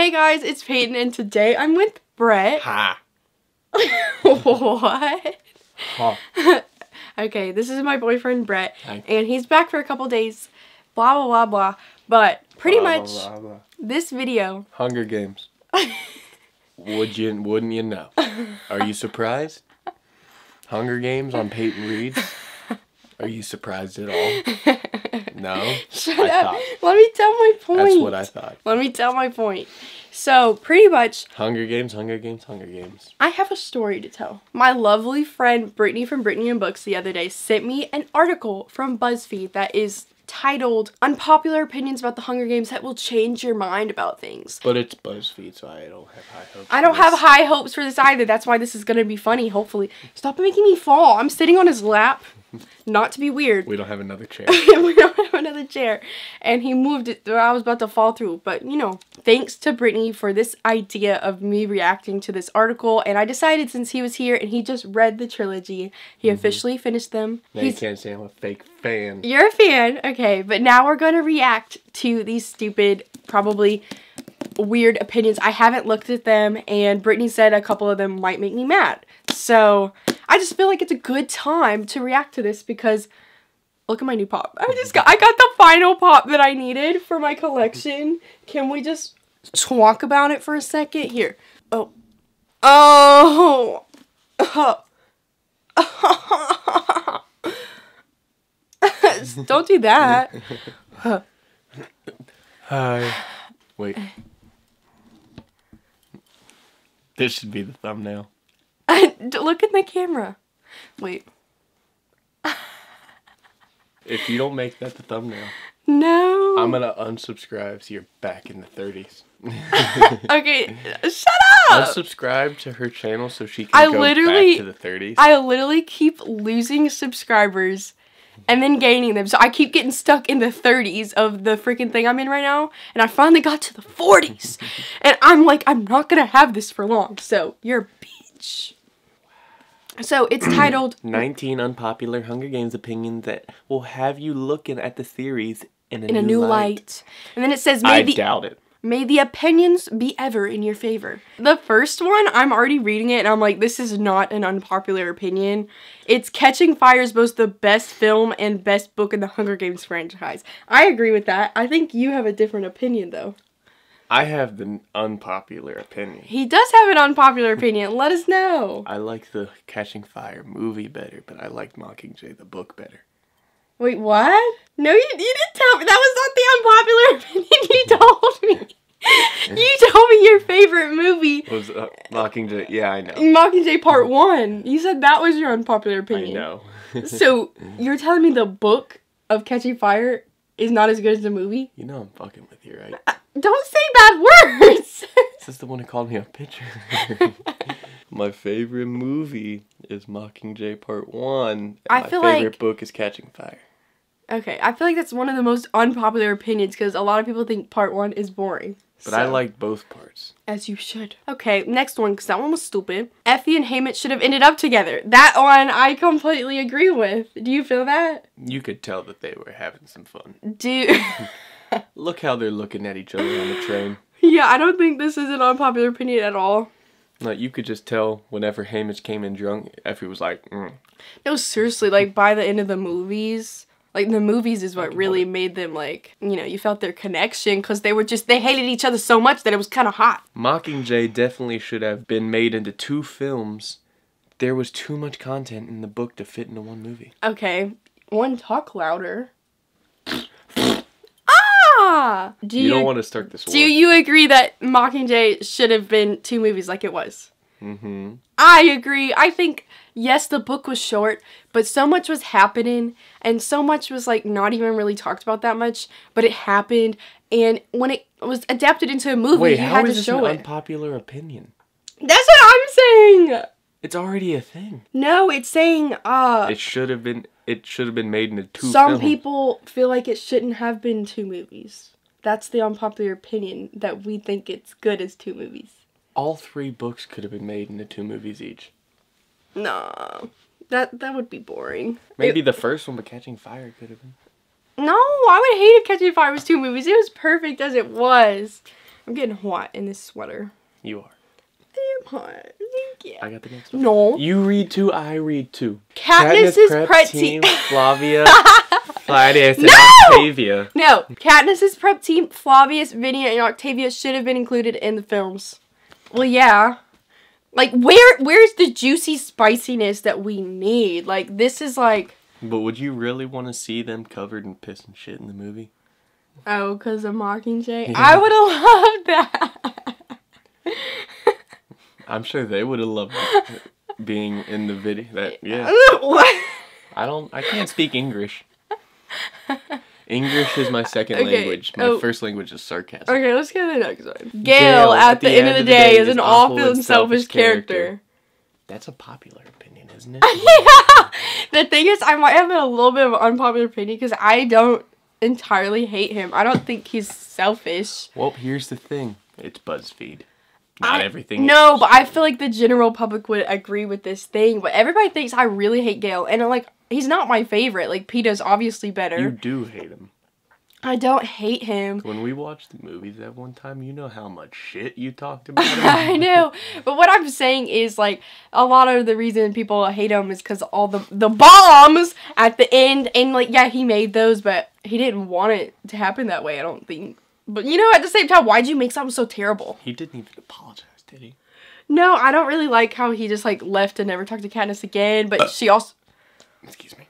Hey guys, it's Peyton, and today I'm with Brett. Ha. What? Huh. Okay, this is my boyfriend Brett, Hi. and he's back for a couple days. Blah blah blah blah. But pretty Blah, much blah, blah, blah. this video. Hunger Games. Wouldn't you know? Are you surprised? Hunger Games on Peyton Reads. Are you surprised at all? No? Shut I up. thought. Let me tell my point. That's what I thought. Let me tell my point. So, pretty much, Hunger Games, Hunger Games, Hunger Games. I have a story to tell. My lovely friend Brittany from Brittany and Books the other day sent me an article from BuzzFeed that is titled Unpopular Opinions About the Hunger Games That Will Change Your Mind About Things. But it's BuzzFeed, so I don't have high hopes. I don't have high hopes for this either. That's why this is going to be funny, hopefully. Stop making me fall. I'm sitting on his lap. Not to be weird. We don't have another chair. We don't have another chair. And he moved it where I was about to fall through. But, you know, thanks to Brittany for this idea of me reacting to this article. And I decided since he was here and he just read the trilogy, he officially finished them. Now you can't say I'm a fake fan. You're a fan. Okay, but now we're going to react to these stupid, probably weird opinions. I haven't looked at them, and Brittany said a couple of them might make me mad. So I just feel like it's a good time to react to this because look at my new pop. I got the final pop that I needed for my collection. Can we just talk about it for a second? Here. Oh. Oh. Don't do that. Hi. Wait. This should be the thumbnail. Look in the camera. Wait. If you don't make that the thumbnail, No. I'm gonna unsubscribe so you're back in the 30s. Okay, shut up! Unsubscribe to her channel so she can go back to the 30s. I literally keep losing subscribers and then gaining them. So I keep getting stuck in the 30s of the freaking thing I'm in right now. And I finally got to the 40s. And I'm like, I'm not gonna have this for long. So, you're a bitch. So, it's titled 19 unpopular Hunger Games opinions that will have you looking at the series in a new light. And then it says, I doubt it. May the opinions be ever in your favor. The first one, I'm already reading it and I'm like, this is not an unpopular opinion. It's Catching Fire is both the best film and best book in the Hunger Games franchise. I agree with that. I think you have a different opinion though. I have the unpopular opinion. He does have an unpopular opinion. Let us know. I like the Catching Fire movie better, but I like Mockingjay the book better. Wait, what? No, you didn't tell me. That was not the unpopular opinion you told me. You told me your favorite movie Was Mockingjay? Yeah, I know. Mockingjay Part 1. You said that was your unpopular opinion. I know. So, you're telling me the book of Catching Fire is not as good as the movie? You know I'm fucking with you, right? Don't say bad words! This is the one who called me a picture. My favorite movie is Mockingjay Part 1. And I my feel favorite like- book is Catching Fire. Okay, I feel like that's one of the most unpopular opinions because a lot of people think Part 1 is boring. But I like both parts. As you should. Okay, next one, because that one was stupid. Effie and Haman should have ended up together. That one I completely agree with. Do you feel that? You could tell that they were having some fun. Do Look how they're looking at each other on the train. Yeah, I don't think this is an unpopular opinion at all. Like, you could just tell whenever Hamish came in drunk, Effie was like, No, seriously, like, by the end of the movies... Like, the movies is what really made them, like, you know, you felt their connection because they hated each other so much that it was kind of hot. Mockingjay definitely should have been made into 2 films. There was too much content in the book to fit into 1 movie. Okay, one, talk louder. Ah! You don't want to start this war. Do you agree that Mockingjay should have been 2 movies like it was? Mm-hmm. I agree. I think, yes, the book was short, but so much was happening, and so much was, like, not even really talked about that much, but it happened, and when it was adapted into a movie, you had to show it. Wait, how is this an unpopular opinion? That's what I'm saying! It's already a thing. No, it's saying, It should have been made into 2 films. Some people feel like it shouldn't have been 2 movies. That's the unpopular opinion, that we think it's good as 2 movies. All 3 books could have been made into 2 movies each. Nah, that would be boring. Maybe the first one, but Catching Fire could have been. No, I would hate if Catching Fire was 2 movies. It was perfect as it was. I'm getting hot in this sweater. You are. I am hot. Thank you. I got the next one. No. You read two, I read two. Katniss's prep team. Flavia, Flavius, and No! Octavia. No. Katniss's prep team, Flavius, Vinny, and Octavia should have been included in the films. Well, yeah. Like, where's the juicy spiciness that we need? Like, this is like... But would you really want to see them covered in piss and shit in the movie? Oh, because of Mockingjay? Yeah. I would have loved that. I'm sure they would have loved being in the video. Yeah. What? I can't speak English. English is my second language. My first language is sarcasm. Okay, let's get to the next one. Gale, at the end of the day, is an awful and selfish character. That's a popular opinion, isn't it? Yeah! The thing is, I might have a little bit of an unpopular opinion because I don't entirely hate him. I don't think he's selfish. Well, here's the thing. It's BuzzFeed. Not everything. No, but I feel like the general public would agree with this thing. But everybody thinks I really hate Gale. And, like, he's not my favorite. Like, Peeta's obviously better. You do hate him. I don't hate him. When we watched the movies that one time, you know how much shit you talked about him. I know. But what I'm saying is, like, a lot of the reason people hate him is because all the bombs at the end. And, like, yeah, he made those, but he didn't want it to happen that way, I don't think. But, you know, at the same time, why'd you make something so terrible? He didn't even apologize, did he? No, I don't really like how he just, like, left and never talked to Katniss again. But she also... Excuse me.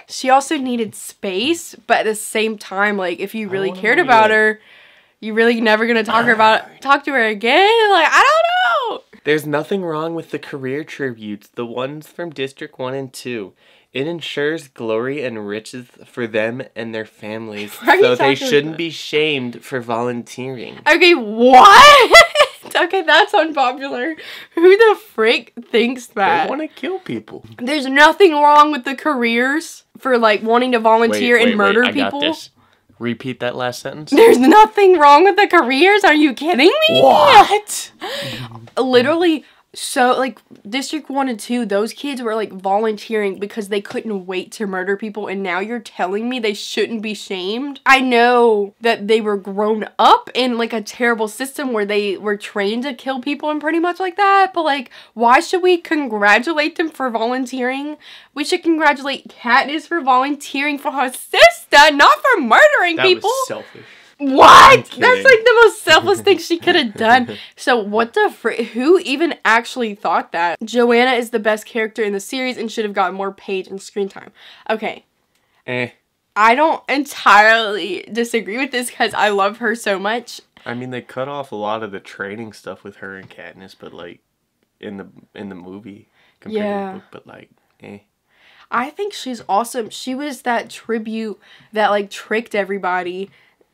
She also needed space, but at the same time, like, if you really cared about her, you really never gonna talk to her again? Like, I don't know! There's nothing wrong with the career tributes, the ones from District 1 and 2. It ensures glory and riches for them and their families, so they shouldn't be shamed for volunteering. Okay, what? Okay, that's unpopular. Who the frick thinks that? They want to kill people. There's nothing wrong with the careers for, like, wanting to volunteer and murder people. I got this. Repeat that last sentence. There's nothing wrong with the careers? Are you kidding me? What? Literally... So, like, District 1 and 2, those kids were, like, volunteering because they couldn't wait to murder people, and now you're telling me they shouldn't be shamed? I know that they were grown up in, like, a terrible system where they were trained to kill people and pretty much like that, but, like, why should we congratulate them for volunteering? We should congratulate Katniss for volunteering for her sister, not for murdering people! That was selfish. What? That's like the most selfless thing she could have done. So what the who even actually thought that? Joanna is the best character in the series and should have gotten more page and screen time. Okay. I don't entirely disagree with this because I love her so much. I mean, they cut off a lot of the training stuff with her and Katniss, but like in the movie compared to the book, but like I think she's awesome. She was that tribute that like tricked everybody.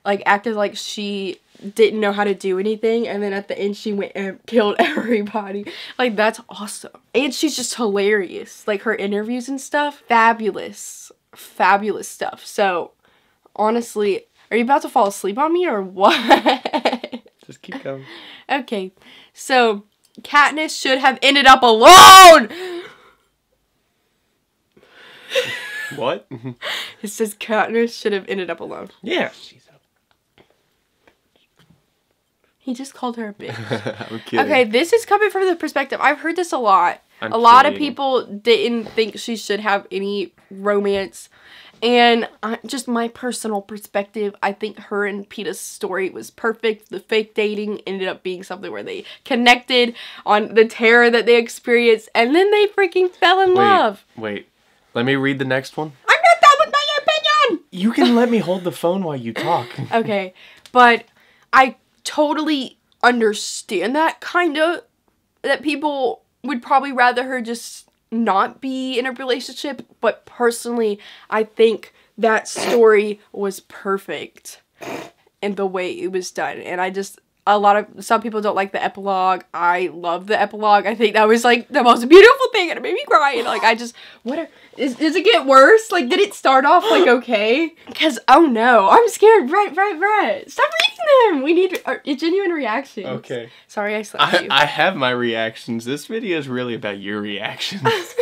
Like, acted like she didn't know how to do anything, and then at the end, she went and killed everybody. Like, that's awesome. And she's just hilarious. Like, her interviews and stuff, fabulous. Fabulous stuff. So, honestly, are you about to fall asleep on me, or what? Just keep going. Okay, so, Katniss should have ended up alone! What? It says Katniss should have ended up alone. Yeah. He just called her a bitch. I'm kidding. Okay, this is coming from the perspective. I've heard this a lot. A lot of people didn't think she should have any romance. And just my personal perspective, I think her and Peeta's story was perfect. The fake dating ended up being something where they connected on the terror that they experienced. And then they freaking fell in love. Wait. Let me read the next one. I'm not done with my opinion! You can let me hold the phone while you talk. Okay, but I totally understand that, kind of, that people would probably rather her just not be in a relationship, but personally, I think that story was perfect in the way it was done, and some people don't like the epilogue. I love the epilogue. I think that was, like, the most beautiful thing, and it made me cry, and, like, does it get worse? Like, did it start off, like, okay? Because, oh no, I'm scared. Right. Stop reading them! We need genuine reactions. Okay. Sorry I slapped you. I have my reactions. This video is really about your reactions.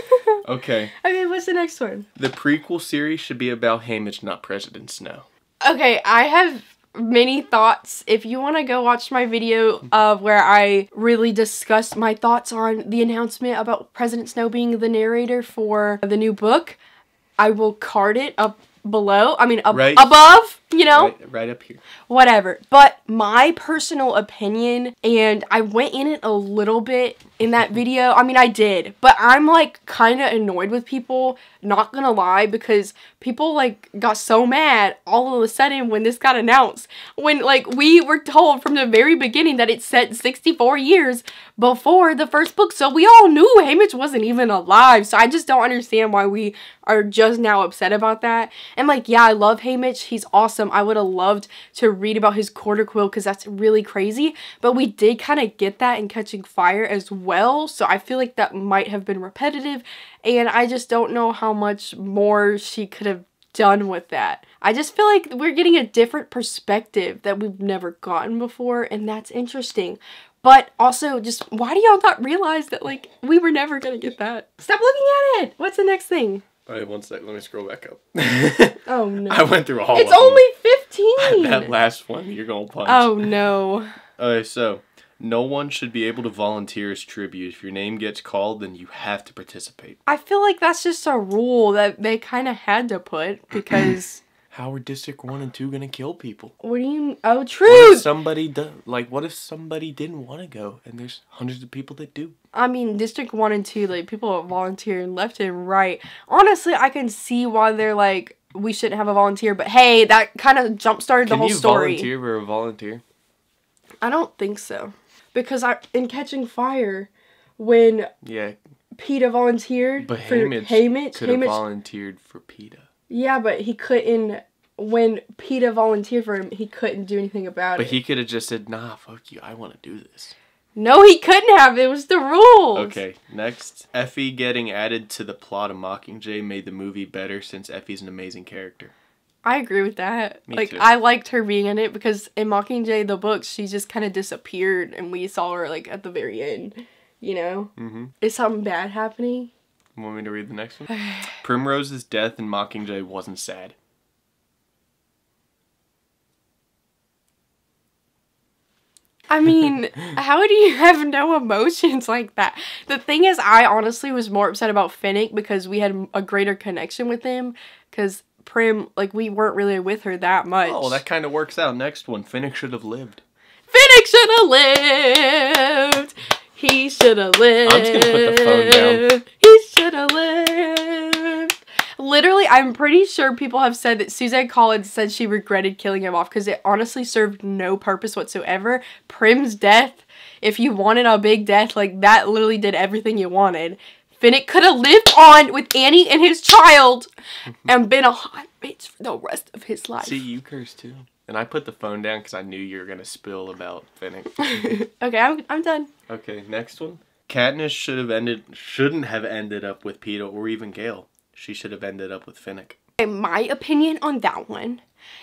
Okay. Okay, what's the next one? The prequel series should be about Haymitch, not President Snow. Okay, I have many thoughts. If you want to go watch my video of where I really discuss my thoughts on the announcement about President Snow being the narrator for the new book, I will card it up below. I mean, above, you know? Right up here. Whatever. But my personal opinion, and I went in it a little bit in that video. I mean, I did. But I'm, like, kind of annoyed with people, not gonna lie, because people, like, got so mad all of a sudden when this got announced. When, like, we were told from the very beginning that it's set 64 years before the first book. So we all knew Haymitch wasn't even alive. So I just don't understand why we are just now upset about that. And, like, yeah, I love Haymitch. He's awesome. I would have loved to read about his quarter quill because that's really crazy. But we did kind of get that in Catching Fire as well. So I feel like that might have been repetitive. And I just don't know how much more she could have done with that. I just feel like we're getting a different perspective that we've never gotten before. And that's interesting. But also, just why do y'all not realize that, like, we were never going to get that? Stop looking at it. What's the next thing? All right, one sec. Let me scroll back up. Oh, no. I went through all of them. It's only 15. That last one, you're going to punch. Oh, no. Okay, so, no one should be able to volunteer as tribute. If your name gets called, then you have to participate. I feel like that's just a rule that they kind of had to put because... How are District 1 and 2 gonna kill people? What do you... Oh, true! What if somebody what if somebody didn't want to go and there's hundreds of people that do? I mean, District 1 and 2, like, people volunteer left and right. Honestly, I can see why they're like, we shouldn't have a volunteer, but hey, that kind of jump-started the whole story. Can you volunteer for a volunteer? I don't think so. Because in Catching Fire, when PETA volunteered but for Haymitch could have volunteered for PETA. Yeah, but he couldn't, when PETA volunteered for him, he couldn't do anything about it. But he could have just said, nah, fuck you, I want to do this. No, he couldn't have. It was the rules. Okay, next. Effie getting added to the plot of Mockingjay made the movie better since Effie's an amazing character. I agree with that. Me too. I liked her being in it because in Mockingjay, the books, she just kind of disappeared and we saw her, like, at the very end, you know? Mm-hmm. Is something bad happening? Want me to read the next one? Primrose's death in Mockingjay wasn't sad. I mean, how do you have no emotions like that? The thing is, I honestly was more upset about Finnick because we had a greater connection with him. Because Prim, like, we weren't really with her that much. Oh, well, that kind of works out. Next one. Finnick should have lived. Finnick should have lived! He should have lived. I'm just going to put the phone down. He should have lived. Literally, I'm pretty sure people have said that Suzanne Collins said she regretted killing him off because it honestly served no purpose whatsoever. Prim's death, if you wanted a big death, like, that literally did everything you wanted. Finnick could have lived on with Annie and his child and been a hot bitch for the rest of his life. See, you cursed too. And I put the phone down because I knew you were going to spill about Finnick. Okay, I'm done. Okay, next one. Katniss shouldn't have ended up with PETA or even Gale. She should have ended up with Finnick. My opinion on that one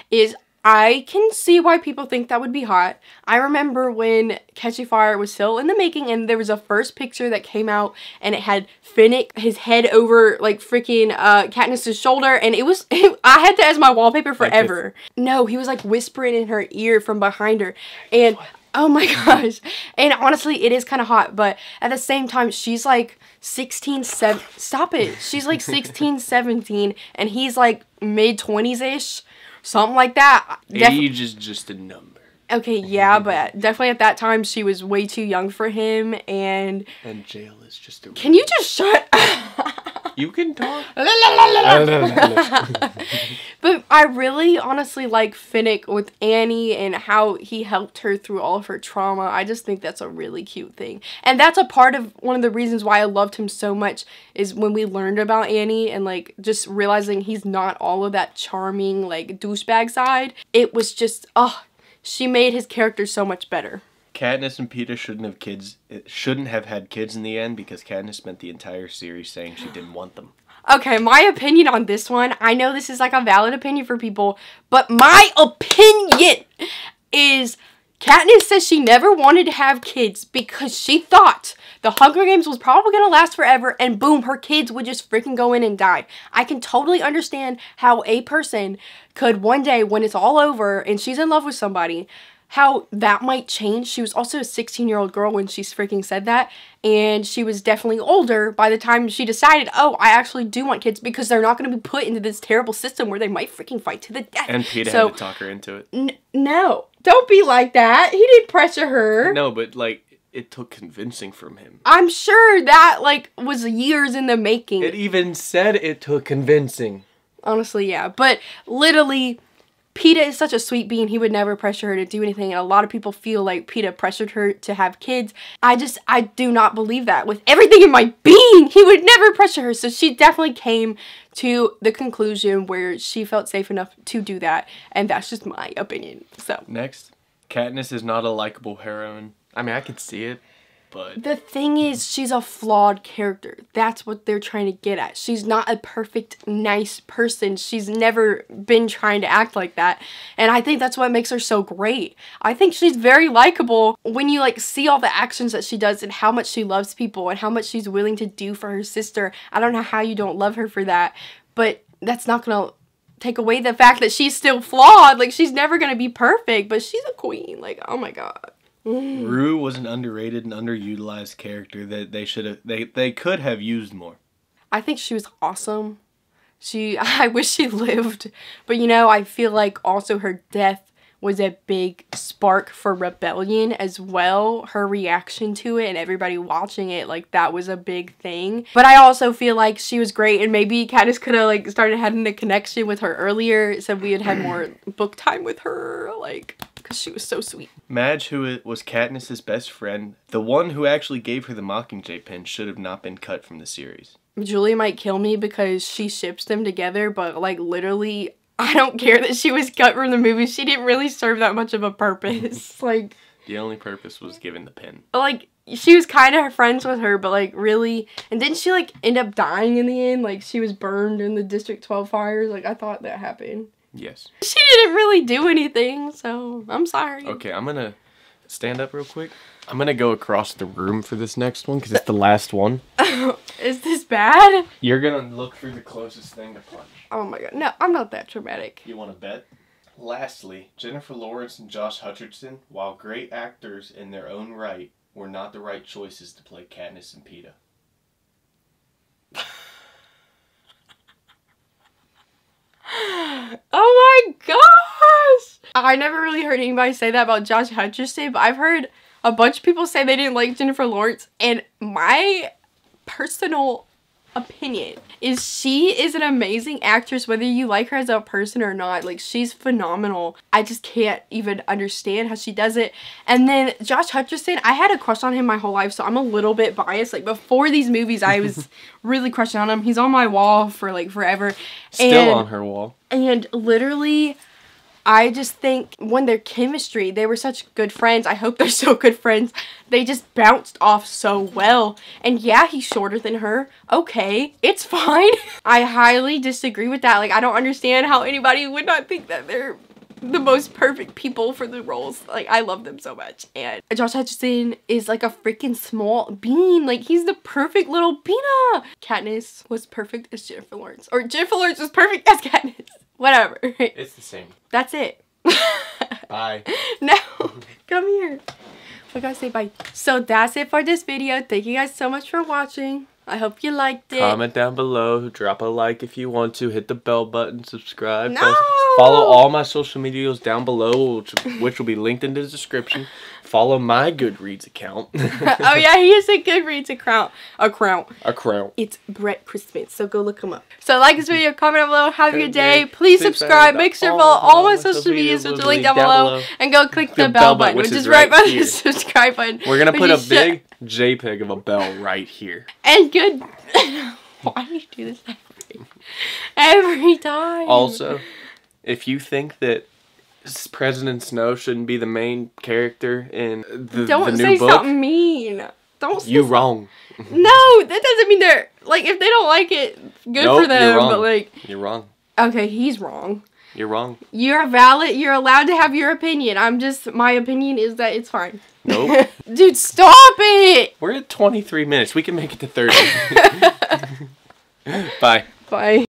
is I can see why people think that would be hot. I remember when Catching Fire was still in the making and there was a first picture that came out and it had Finnick, his head over, like, freaking Katniss's shoulder, and I had that as my wallpaper forever. No, he was, like, whispering in her ear from behind her, and oh my gosh. And honestly, it is kind of hot, but at the same time, she's like 16, stop it. She's like 16, 17, and he's like mid-20s-ish. Something like that. Age is just a number. Okay, yeah, but definitely at that time, she was way too young for him, and... And jail is just a... Can you just shut up? You can talk. But I really honestly like Finnick with Annie and how he helped her through all of her trauma. I just think that's a really cute thing. And that's a part of one of the reasons why I loved him so much is when we learned about Annie and, like, just realizing he's not all of that charming, like, douchebag side. It was just, she made his character so much better. Katniss and PETA shouldn't have had kids in the end because Katniss spent the entire series saying she didn't want them. Okay, my opinion on this one, I know this is like a valid opinion for people, but my opinion is Katniss says she never wanted to have kids because she thought the Hunger Games was probably going to last forever and boom, her kids would just freaking go in and die. I can totally understand how a person could one day, when it's all over and she's in love with somebody, how that might change. She was also a 16-year-old girl when she freaking said that, and she was definitely older by the time she decided, oh, I actually do want kids, because they're not going to be put into this terrible system where they might freaking fight to the death. And Peter had to talk her into it. No, don't be like that. He didn't pressure her. No, but like, it took convincing from him. I'm sure that like was years in the making. It even said it took convincing. Honestly, yeah, but literally, Peeta is such a sweet being. He would never pressure her to do anything, and a lot of people feel like Peeta pressured her to have kids. I do not believe that. With everything in my being, he would never pressure her. So she definitely came to the conclusion where she felt safe enough to do that, and that's just my opinion. So next, Katniss is not a likable heroine. I mean, I could see it, but the thing is, she's a flawed character. That's what they're trying to get at. She's not a perfect, nice person. She's never been trying to act like that. And I think that's what makes her so great. I think she's very likable when you like see all the actions that she does and how much she loves people and how much she's willing to do for her sister. I don't know how you don't love her for that, but that's not gonna take away the fact that she's still flawed. Like, she's never gonna be perfect, but she's a queen. Like, oh my god. Rue was an underrated and underutilized character that they could have used more. I think she was awesome. I wish she lived, but you know, I feel like also her death was a big spark for rebellion as well. Her reaction to it and everybody watching it, like, that was a big thing. But I also feel like she was great, and maybe Katniss could have like started having a connection with her earlier, so we had had more book time with her, like, because she was so sweet. Madge, who was Katniss's best friend, the one who actually gave her the Mockingjay pin, should have not been cut from the series. Julie might kill me because she ships them together, but like literally, I don't care that she was cut from the movie. She didn't really serve that much of a purpose. Like, the only purpose was giving the pin. Like, she was kind of friends with her, but like really, and didn't she like end up dying in the end? Like, she was burned in the District 12 fires. Like, I thought that happened. Yes. She didn't really do anything, so I'm sorry. Okay, I'm gonna stand up real quick. I'm gonna go across the room for this next one because it's the last one. Is this bad? You're gonna look for the closest thing to punch. Oh my god. No, I'm not that dramatic. You wanna bet? Lastly, Jennifer Lawrence and Josh Hutcherson, while great actors in their own right, were not the right choices to play Katniss and Peeta. Oh my gosh! I never really heard anybody say that about Josh Hutcherson, but I've heard a bunch of people say they didn't like Jennifer Lawrence, and my personal opinion is she is an amazing actress, whether you like her as a person or not. Like, she's phenomenal. I just can't even understand how she does it. And then Josh Hutcherson, I had a crush on him my whole life, so I'm a little bit biased. Like, before these movies, I was really crushing on him. He's on my wall for like forever. Still on her wall. And literally, I just think when their chemistry, they were such good friends. I hope they're still good friends. They just bounced off so well. And yeah, he's shorter than her. Okay, it's fine. I highly disagree with that. Like, I don't understand how anybody would not think that they're the most perfect people for the roles. Like, I love them so much. And Josh Hutcherson is like a freaking small bean. Like, he's the perfect little Peeta. Katniss was perfect as Jennifer Lawrence. Or Jennifer Lawrence was perfect as Katniss. Whatever. It's the same. That's it. Bye. No. Come here. I gotta say bye. So that's it for this video. Thank you guys so much for watching. I hope you liked it. Comment down below. Drop a like if you want to. Hit the bell button. Subscribe. No! Follow all my social medias down below, which will be linked in the description. Follow my Goodreads account. Oh yeah, he has a Goodreads account. It's Brett Christmas, so go look him up. So like this video, comment down below, have a good day. Please subscribe. Make sure to follow all my social medias, which are linked down below. And go click the bell button, which is right by the subscribe button. We're going to put a big JPEG of a bell right here. And good... Why do you do this every time? Also, if you think that President Snow shouldn't be the main character in the new book. Don't say something mean. Don't say wrong. No, that doesn't mean they're... Like, if they don't like it, good for them. You're wrong. But, like... You're wrong. Okay, he's wrong. You're wrong. You're valid. You're allowed to have your opinion. My opinion is that it's fine. Nope. Dude, stop it! We're at 23 minutes. We can make it to 30. Bye. Bye.